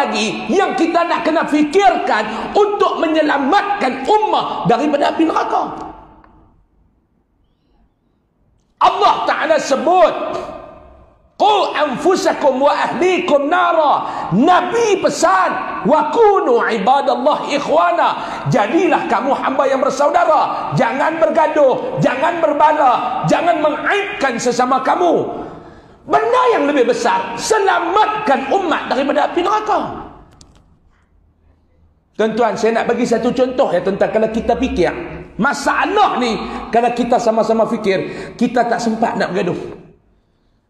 lagi yang kita nak kena fikirkan untuk menyelamatkan ummah daripada api neraka. Allah Ta'ala sebut, qu anfusakum wa ahlikum nara. Nabi pesan, wa kunu ibadallah ikhwana. Jadilah kamu hamba yang bersaudara, jangan bergaduh, jangan berbala, jangan mengaibkan sesama kamu. Benda yang lebih besar, selamatkan umat daripada api neraka. Tuan-tuan, saya nak bagi satu contoh ya tentang kalau kita fikir masalah ni, kalau kita sama-sama fikir, kita tak sempat nak bergaduh.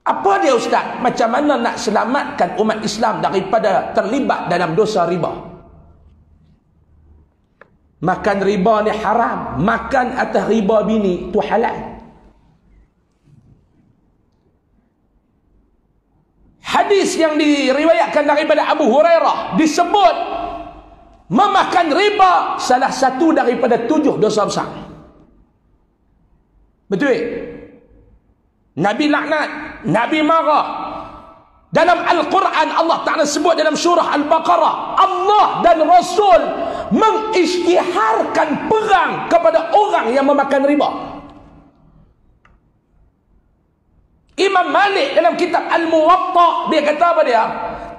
Apa dia ustaz? Macam mana nak selamatkan umat Islam daripada terlibat dalam dosa riba? Makan riba ni haram, makan atas riba bini tu halal. Hadis yang diriwayatkan daripada Abu Hurairah disebut memakan riba salah satu daripada 7 dosa besar. Betul? Nabi laknat, Nabi marah. Dalam Al-Quran Allah Ta'ala sebut dalam surah Al-Baqarah, Allah dan Rasul mengisytiharkan perang kepada orang yang memakan riba. Imam Malik dalam kitab Al-Muwatta dia kata apa dia?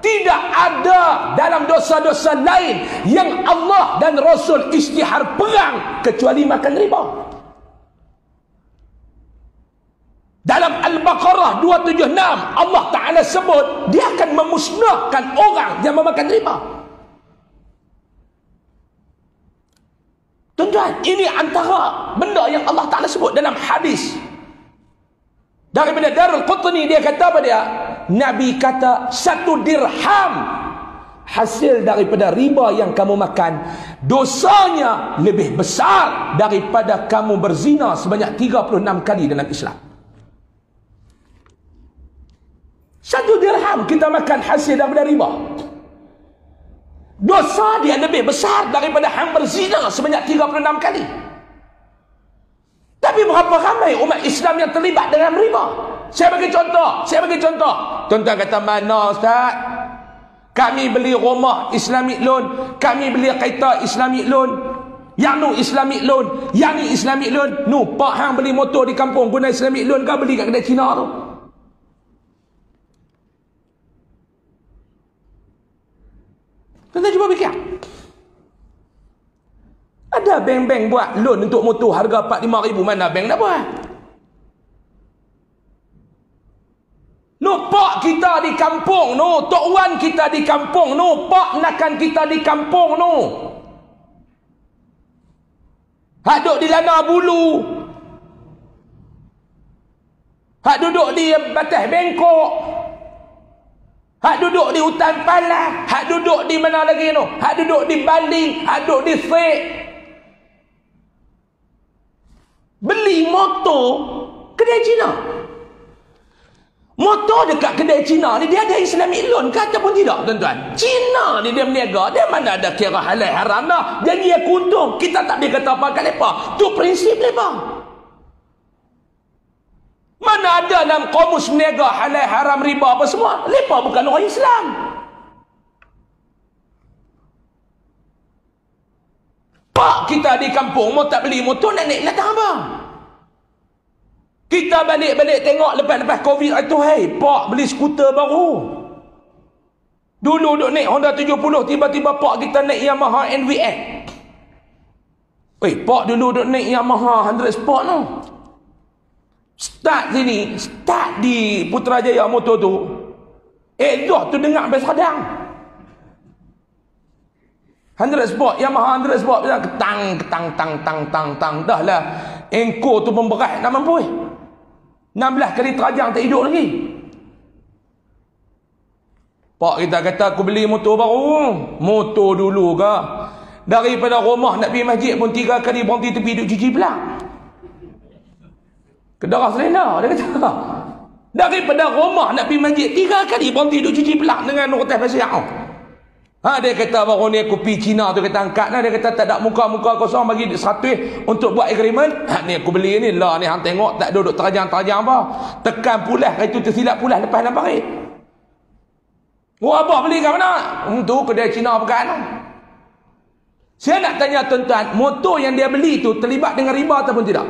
Tidak ada dalam dosa-dosa lain yang Allah dan Rasul isytihar perang kecuali makan riba. Dalam Al-Baqarah 276 Allah Ta'ala sebut dia akan memusnahkan orang yang memakan riba. Tuan-tuan, ini antara benda yang Allah Ta'ala sebut dalam hadis. Daripada Darul Qutni dia kata apa dia? Nabi kata 1 dirham hasil daripada riba yang kamu makan, dosanya lebih besar daripada kamu berzina sebanyak 36 kali dalam Islam. 1 dirham kita makan hasil daripada riba, dosa dia lebih besar daripada hang berzina sebanyak 36 kali. Tapi berapa ramai umat Islam yang terlibat dengan riba? Saya bagi contoh. Tuan-tuan kata, mana ustaz? Kami beli rumah Islamic loan, kami beli kereta Islamic loan, yang nu Islamic loan, yang ni Islamic loan. Nu pak hang beli motor di kampung guna Islamic loan, kau beli kat kedai Cina tu. Tuan-tuan cuba fikir. Ada bank-bank buat loan untuk motor harga 4-5 ribu, mana bank nak buat? No, pak kita di kampung, no, tok wan kita di kampung, no, pak nakan kita di kampung, no. Hak duduk di Lana Bulu, hak duduk di Batas Bengkok, hak duduk di hutan Palas, hak duduk di mana lagi no, hak duduk di Baling, hak duduk di Sek. Beli motor kedai Cina. Motor dekat kedai Cina ni dia ada Islamic loan ke ataupun tidak, tuan-tuan? Cina ni dia berniaga, dia mana ada kira halal haram dah. Jadi dia untung, kita tak boleh kata apa kat mereka. Tu prinsip mereka. Mana ada dalam kamus berniaga halal haram riba apa semua. Mereka bukan orang Islam. Pak kita di kampung mau tak beli motor nak naik latang apa? Kita balik-balik tengok lepas-lepas Covid itu, hey, pak beli skuter baru. Dulu duk naik Honda 70, tiba-tiba pak kita naik Yamaha NVX. Pak dulu duk naik Yamaha 100 Sport tu. Start sini, start di Putrajaya motor tu. Dah tu dengar bas radang. 100 Sport, Yamaha 100 Sport, ketang, dah lah. Engkau tu pemberat nak mampu. 16 kali terajang tak hidup lagi. Pak kita kata aku beli motor baru. Motor dulu ke? Daripada rumah nak pergi masjid pun 3 kali berhenti tepi duduk cuci belang. Kedarah selena dia kata. Daripada rumah nak pergi masjid 3 kali berhenti duduk cuci belang dengan orang atas pasir. Dia kata baru ni aku pergi Cina tu, kata angkat lah. Dia kata tak ada muka-muka kosong, bagi 100 untuk buat agreement. Ni aku beli ni lah, ni hang tengok tak duduk terajang-terajang apa. Tekan pulas, itu tersilap pulas lepas 6 barit. Oh, abah beli kat mana? Untuk kedai Cina pekan. Saya nak tanya tuan-tuan, motor yang dia beli tu terlibat dengan riba ataupun tidak?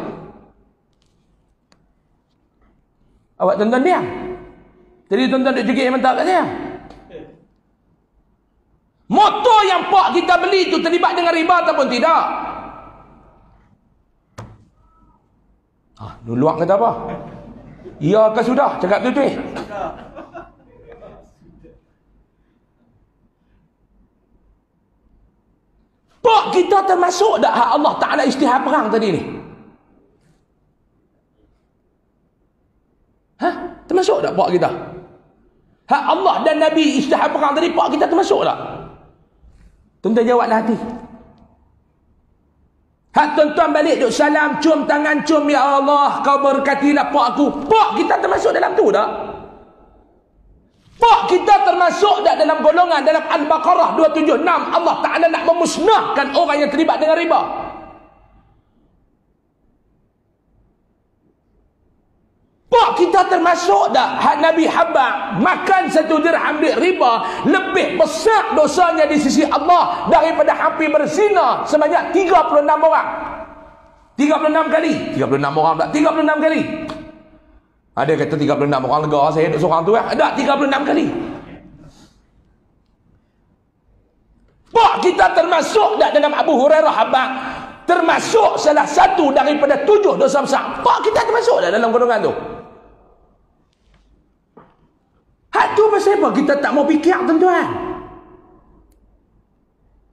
Awak tuan-tuan diam. Jadi tuan-tuan duk jegik mentah kat saya. Motor yang pak kita beli tu terlibat dengan riba ataupun tidak? Luak kata apa? Ya ke sudah? Cakap betul-betul. Pak kita termasuk tak hak Allah Ta'ala istihar perang tadi ni? Termasuk tak pak kita? Hak Allah dan Nabi istihar perang tadi, pak kita termasuk tak? Tuan-tuan jawablah hati. Hak tuan-tuan balik duk salam, cium tangan, cium, ya Allah kau berkatilah pak aku. Pak kita termasuk dalam tu tak? Pak kita termasuk tak dalam golongan dalam Al-Baqarah 276 Allah Ta'ala nak memusnahkan orang yang terlibat dengan riba? Pak kita termasuk tak hak Nabi Habak makan 1 dirham riba lebih besar dosanya di sisi Allah daripada hampir berzina sebanyak 36 orang? 36 kali? 36 orang tak? 36 kali. Ada kata 36 orang lega saya duduk seorang tu ada 36 kali. Pak kita termasuk tak dalam Abu Hurairah Habak termasuk salah satu daripada 7 dosa besar? Pak kita termasuk tak dalam golongan tu? Hak tu pasal apa kita tak mau fikir tuan-tuan?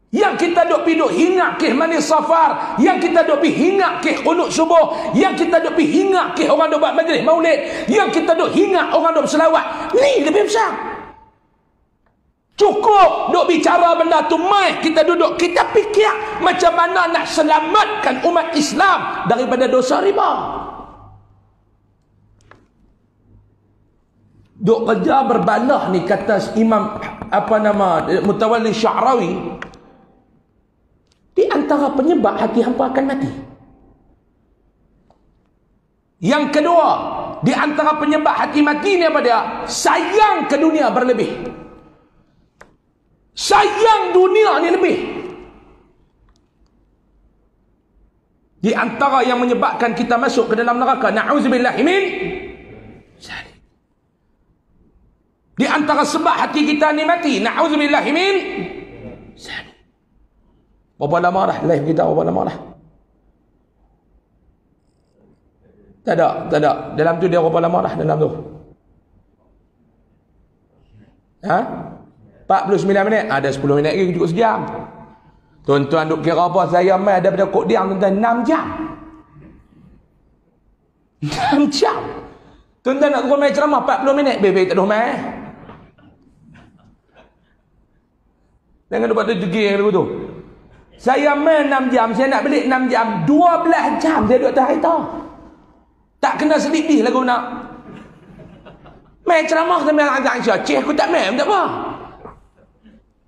Yang kita duk piduk hingak ke manis safar, yang kita duk pi hingak ke qunut subuh, yang kita duk pi hingak ke orang duk buat majlis maulid, yang kita duk hingak orang duk berselawat, ni lebih besar. Cukup duk bicara benda tu mai kita duduk kita fikir macam mana nak selamatkan umat Islam daripada dosa riba. Duk kerja berbalah ni kata Imam Mutawalli Sya'rawi, di antara penyebab hati hampa akan mati. Yang kedua, di antara penyebab hati mati ni apa dia? Sayang ke dunia berlebih. Sayang dunia ni lebih. Di antara yang menyebabkan kita masuk ke dalam neraka, na'udzubillahi min zalik. Di antara sebab hati kita ni mati, na'udzubillahi min zalik. Berapa lama dah live kita? Berapa lama dah? Tak ada. Dalam tu dia berapa lama dah dalam tu? 49 minit. Ada 10 minit lagi cukup sejam. Tuan-tuan duk kira apa? Saya mai daripada Kok Diang tuan-tuan 6 jam. 6 jam. Tuan-tuan nak turun mai ceramah 40 minit. Bebek tak ada mai. Jangan buat tu jegir dulu tu. Saya main 6 jam, saya nak balik 6 jam, 12 jam saya duduk atas kereta. Tak kena sedih lagu nak. Main ceramah sampai agak Aisyah, cik aku tak main, tak apa.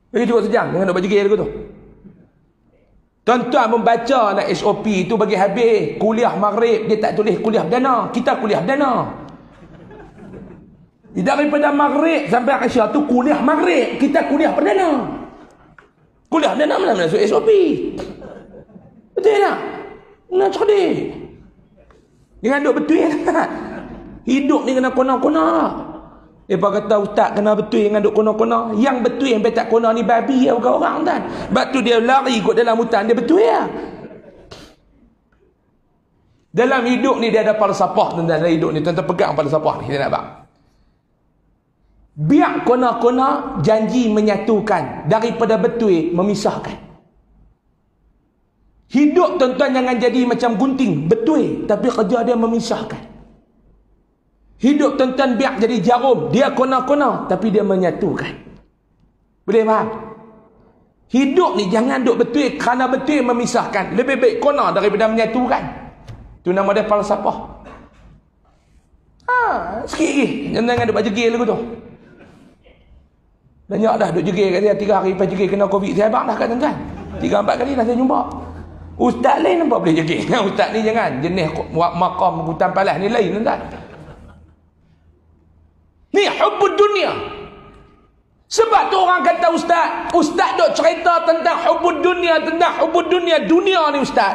Bagi cukup sejam, jangan buat jegir lagu tu. Tuan-tuan membaca nak SOP tu bagi habis. Kuliah maghrib, dia tak tulis kuliah perdana. Kita kuliah perdana. Daripada maghrib sampai Aisyah tu kuliah maghrib, kita kuliah perdana. Kuliah dia nak mana masuk SOP. Betul tak? Nak cerdik. Jangan duk betul tak? Hidup ni kena kona-kona. Mereka kata ustaz kena betul dengan duk kona-kona. Yang betul yang tak kona ni babi ya bukan orang kan. Sebab tu dia lari ikut dalam hutan dia betul ya. Dalam hidup ni dia ada falsafah tentang dalam hidup ni. Tuan-tuan pegang falsafah ni kita nak bang. Biar kona-kona janji menyatukan daripada betul memisahkan. Hidup tuan-tuan jangan jadi macam gunting betul tapi kerja dia memisahkan. Hidup tuan-tuan biar jadi jarum, dia kona-kona tapi dia menyatukan. Boleh faham? Hidup ni jangan duk betul kerana betul memisahkan. Lebih baik kona daripada menyatukan. Tu nama dia falsafah. Sikit lagi. Jangan duk baca jegil lagu tu. Banyak dah duk jegil kat saya 3 hari lepas jegil kena Covid. Saya abang dah kat tuan-tuan. 3-4 kali dah saya jumpa. Ustaz lain nampak boleh jegil. Ustaz ni jangan. Jenis maqam hutan palas ni lain tuan-tuan. Ni hubbud dunia. Sebab tu orang kata ustaz duk cerita tentang hubud dunia, dunia ni ustaz.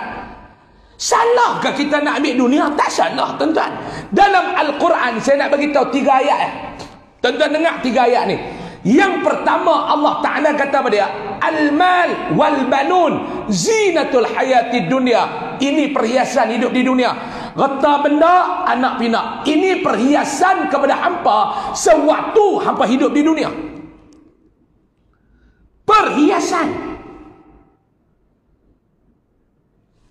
Salahkah kita nak ambil dunia? Tak salah tuan-tuan. Dalam Al-Quran saya nak bagi tahu 3 ayat. Tuan-tuan dengar 3 ayat ni. Yang pertama Allah Ta'ala kata pada dia, al-mal wal banun zinatul hayati dunia. Ini perhiasan hidup di dunia. Harta benda, anak pinak. Ini perhiasan kepada hampa sewaktu hampa hidup di dunia. Perhiasan.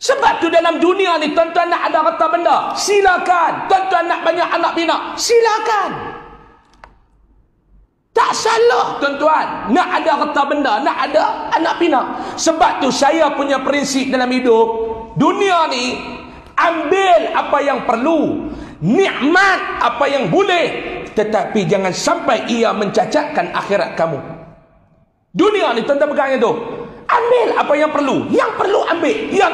Sebab tu dalam dunia ni tuan-tuan nak ada harta benda, silakan. Tuan-tuan nak banyak anak pinak, silakan. Tak salah tuan-tuan nak ada harta benda, nak ada anak pinak. Sebab tu saya punya prinsip dalam hidup, dunia ni ambil apa yang perlu, nikmat apa yang boleh, tetapi jangan sampai ia mencacatkan akhirat kamu. Dunia ni tuan-tuan pegang tu. Ambil apa yang perlu. Yang perlu ambil. Yang